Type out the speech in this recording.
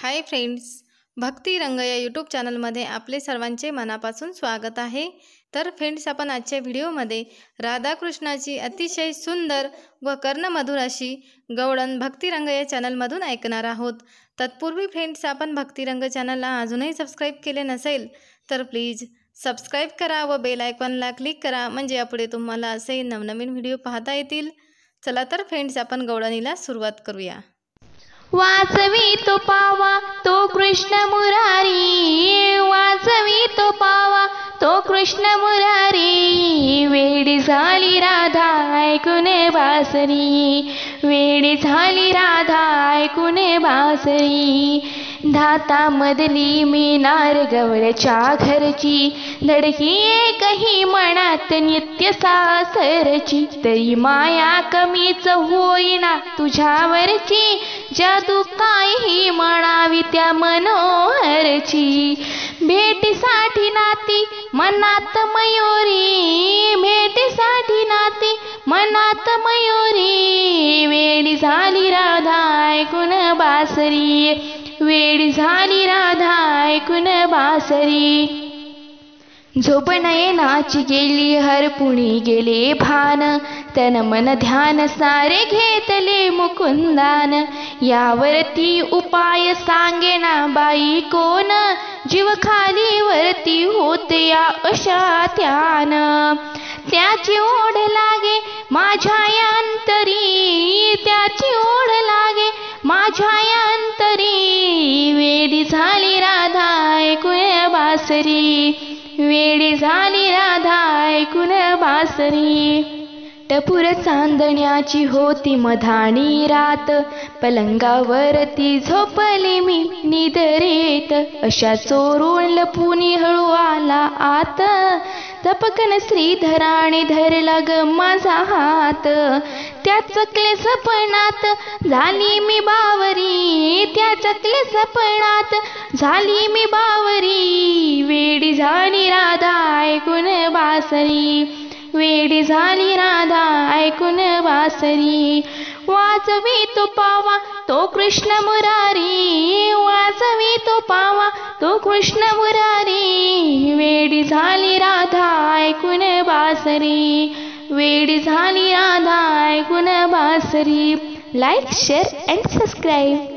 Hi friends, भक्ती रंग या YouTube चॅनलमध्ये आपले सर्वांचे मनापासून स्वागत आहे। तर फ्रेंड्स, आपण आजच्या व्हिडिओमध्ये राधाकृष्णाची अतिशय सुंदर व कर्णमधुर अशी गवळण भक्ती रंग या चॅनलमधून ऐकणार आहोत। तत्पूर्वी फ्रेंड्स, आपण भक्ती रंग चॅनलला अजूनही सबस्क्राईब केले नसेल तर प्लीज सबस्क्राईब करा व बेल आयकॉनला क्लिक करा, म्हणजे यापुढे तुम्हाला असे नवनवीन व्हिडिओ पाहता येतील। चला तर फ्रेंड्स, आपण गवळणीला सुरुवात करूया। वाजवी तो पावा तो कृष्ण मुरारी, वाजवी तो पावा तो कृष्ण मुरारी, वेडी झाली राधा ऐकून बासरी, वेडी झाली राधा ऐकून बासरी। धातामधली मिनार गवळच्या घरची, धडकी एकही मनात नित्य सासरची, तरी माया कमीच होईना तुझ्यावरची, जादू काहीही म्हणावी त्या मनोहरची। भेटीसाठी नाती मनात मयुरी, भेटीसाठी नाती मनात मयुरी, वेडी झाली राधा ऐकून बासरी, वेडी झाली राधा ऐकून बासरी। झोप नयनाची गेली हरपुणी गेले भान, तन मन ध्यान सारे घेतले मुकुंदान, यावरती उपाय सांगेना बाई कोण, जीव खाली वरती होते या अशा त्यान, त्याची ओढ लागे माझ्या अंतरी, त्याची ओढ लागे माझ्या अंतरी, वेडी झाली राधा ऐकून बासरी, वेडी झाली राधा ऐकून बासरी। टपुर चांदण्याची होती मधाणी रात, पलंगावरती झोपले मी निदरेत, अशा चोरून लपूनी हळू आला आत, चपकन श्रीधराने धरला ग माझा हात, त्या चकले सपनात झाली मी बावरी, त्या चकले सपनात झाली मी बावरी, वेडी झाली राधा ऐकून बासरी, वेडी झाली राधा ऐकून बासरी। वाजवी तो पावा तो कृष्ण मुरारी, वाजवी तो पावा तो कृष्ण मुरारी, वेडी झाली राधा ऐकून बासरी, वेडी झाली राधा ऐकून बासरी। Like, share and subscribe.